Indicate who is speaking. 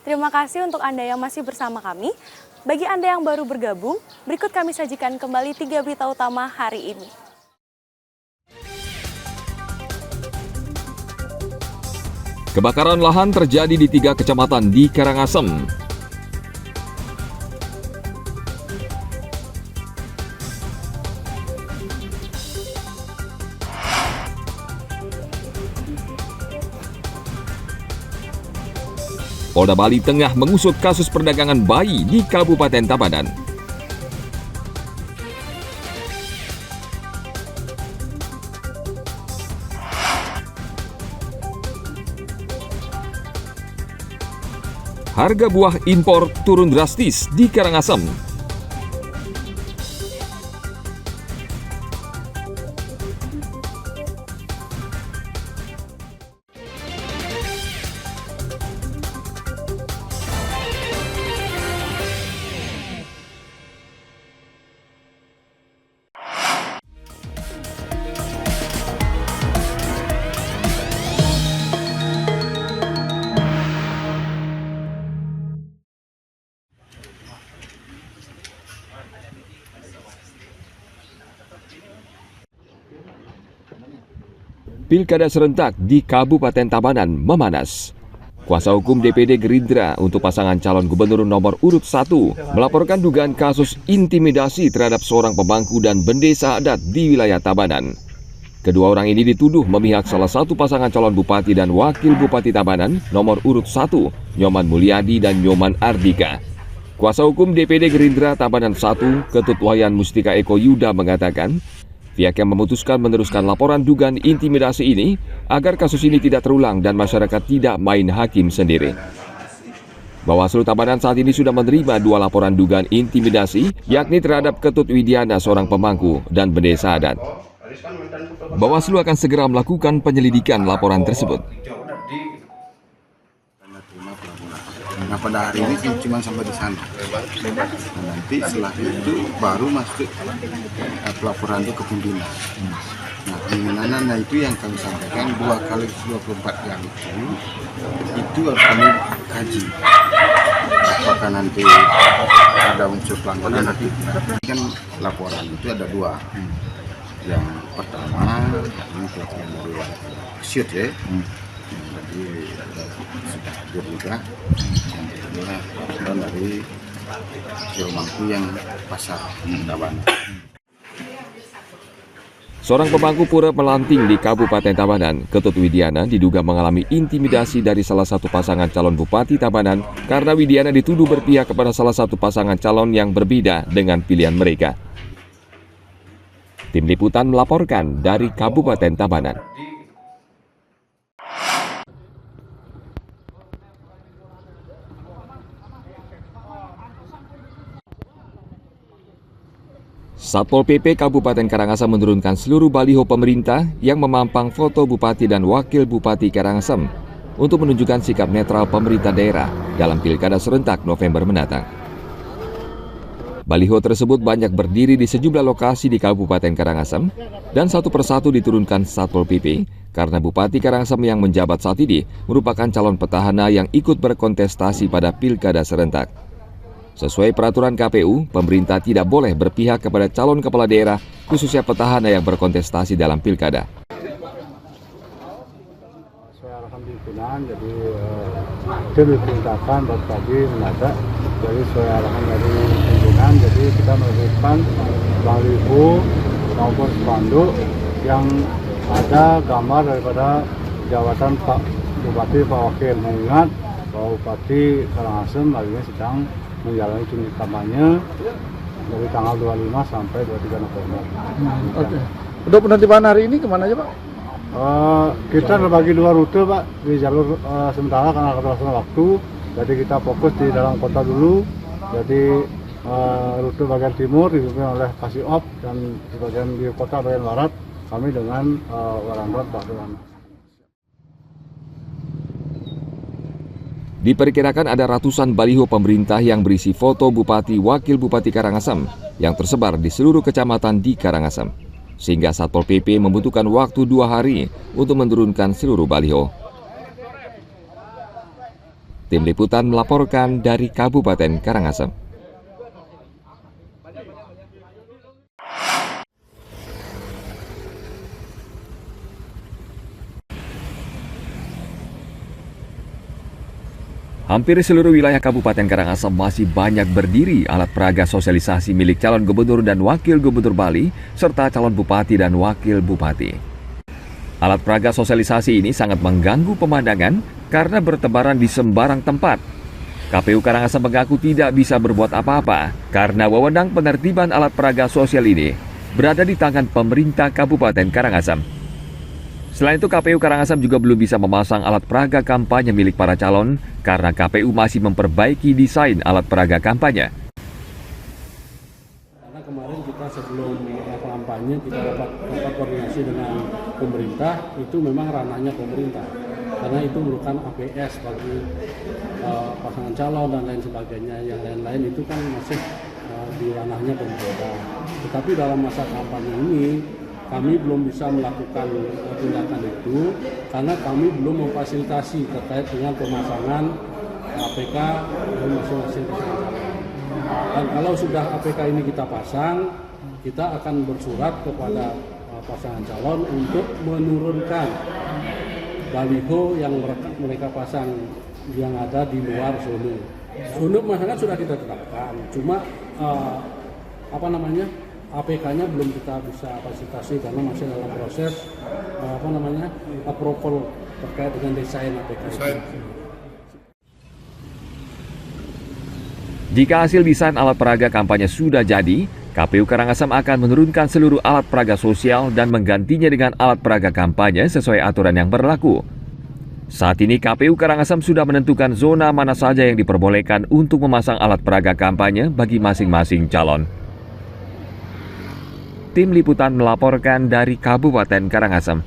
Speaker 1: Terima kasih untuk Anda yang masih bersama kami. Bagi Anda yang baru bergabung, berikut kami sajikan kembali 3 berita utama hari ini.
Speaker 2: Kebakaran lahan terjadi di 3 kecamatan di Karangasem. Polda Bali tengah mengusut kasus perdagangan bayi di Kabupaten Tabanan. Harga buah impor turun drastis di Karangasem. Pilkada serentak di Kabupaten Tabanan memanas. Kuasa hukum DPD Gerindra untuk pasangan calon gubernur nomor urut 1 melaporkan dugaan kasus intimidasi terhadap seorang pemangku dan bendesa adat di wilayah Tabanan. Kedua orang ini dituduh memihak salah satu pasangan calon bupati dan wakil bupati Tabanan nomor urut 1, Nyoman Mulyadi dan Nyoman Ardika. Kuasa hukum DPD Gerindra Tabanan 1, Ketut Wayan Mustika Eko Yuda mengatakan, pihak yang memutuskan meneruskan laporan dugaan intimidasi ini agar kasus ini tidak terulang dan masyarakat tidak main hakim sendiri. Bawaslu Tabanan saat ini sudah menerima 2 laporan dugaan intimidasi, yakni terhadap Ketut Widiana, seorang pemangku, dan bendesa adat. Bawaslu akan segera melakukan penyelidikan laporan tersebut.
Speaker 3: Nah, pada hari ini cuma sampai di sana. Nah, nanti setelah itu baru masuk pelaporan itu ke pimpinan. Nah, pimpinan itu yang kami sampaikan 2 kali 24 jam itu harus kami kaji. Apakah nanti ada unsur pelanggaran nanti kan laporan itu ada 2. Yang pertama ini pelaporan dari Syut ya. Jadi sudah hadir juga. Yang kedua laporan dari Jomangku yang pasar Tabanan.
Speaker 2: Seorang pemangku pura melanting di Kabupaten Tabanan, Ketut Widiana, diduga mengalami intimidasi dari salah satu pasangan calon bupati Tabanan karena Widiana dituduh berpihak kepada salah satu pasangan calon yang berbeda dengan pilihan mereka. Tim Liputan melaporkan dari Kabupaten Tabanan. Satpol PP Kabupaten Karangasem menurunkan seluruh baliho pemerintah yang memampang foto Bupati dan Wakil Bupati Karangasem untuk menunjukkan sikap netral pemerintah daerah dalam Pilkada serentak November mendatang. Baliho tersebut banyak berdiri di sejumlah lokasi di Kabupaten Karangasem dan satu persatu diturunkan Satpol PP karena Bupati Karangasem yang menjabat saat ini merupakan calon petahana yang ikut berkontestasi pada Pilkada serentak. Sesuai peraturan KPU, pemerintah tidak boleh berpihak kepada calon kepala daerah, khususnya petahana yang berkontestasi dalam pilkada.
Speaker 4: Sesuai arahan pimpinan, jadi itu diperintahkan baru tadi mendadak. Jadi sesuai arahan dari pimpinan, jadi kita menerbitkan baliho maupun spanduk yang ada gambar daripada jabatan Pak Bupati, Pak Wakil, mengingat bahwa Bupati Karangasem hari ini sedang menjalani cuti kampanye dari tanggal 25 sampai 23 November.
Speaker 5: Oke. Untuk penertiban hari ini kemana aja Pak?
Speaker 4: Kita terbagi 2 rute Pak, di jalur sementara karena keterbatasan waktu. Jadi kita fokus di dalam kota dulu. Jadi rute bagian timur dipimpin oleh Kasiop dan di bagian di kota bagian barat kami dengan Warandot Pak Dewan.
Speaker 2: Diperkirakan ada ratusan baliho pemerintah yang berisi foto Bupati Wakil Bupati Karangasem yang tersebar di seluruh kecamatan di Karangasem. Sehingga Satpol PP membutuhkan waktu 2 hari untuk menurunkan seluruh baliho. Tim Liputan melaporkan dari Kabupaten Karangasem. Hampir seluruh wilayah Kabupaten Karangasem masih banyak berdiri alat peraga sosialisasi milik calon gubernur dan wakil gubernur Bali, serta calon bupati dan wakil bupati. Alat peraga sosialisasi ini sangat mengganggu pemandangan karena bertebaran di sembarang tempat. KPU Karangasem mengaku tidak bisa berbuat apa-apa karena wewenang penertiban alat peraga sosial ini berada di tangan pemerintah Kabupaten Karangasem. Selain itu, KPU Karangasem juga belum bisa memasang alat peraga kampanye milik para calon karena KPU masih memperbaiki desain alat peraga kampanye.
Speaker 4: Karena kemarin kita sebelum kampanye kita dapat koordinasi dengan pemerintah, itu memang ranahnya pemerintah. Karena itu merupakan APS bagi pasangan calon dan lain sebagainya. Yang lain-lain itu kan masih di ranahnya pemerintah. Tetapi dalam masa kampanye ini kami belum bisa melakukan tindakan itu karena kami belum memfasilitasi terkait dengan pemasangan APK dari masing-masing pasangan calon. Dan kalau sudah APK ini kita pasang, kita akan bersurat kepada pasangan calon untuk menurunkan baliho yang mereka pasang yang ada di luar zona. Zona masyarakat sudah kita tetapkan, cuma APK-nya belum kita bisa fasilitasi karena masih dalam proses approval terkait dengan desain APK itu.
Speaker 2: Jika hasil desain alat peraga kampanye sudah jadi, KPU Karangasem akan menurunkan seluruh alat peraga sosial dan menggantinya dengan alat peraga kampanye sesuai aturan yang berlaku. Saat ini KPU Karangasem sudah menentukan zona mana saja yang diperbolehkan untuk memasang alat peraga kampanye bagi masing-masing calon. Tim Liputan melaporkan dari Kabupaten Karangasem.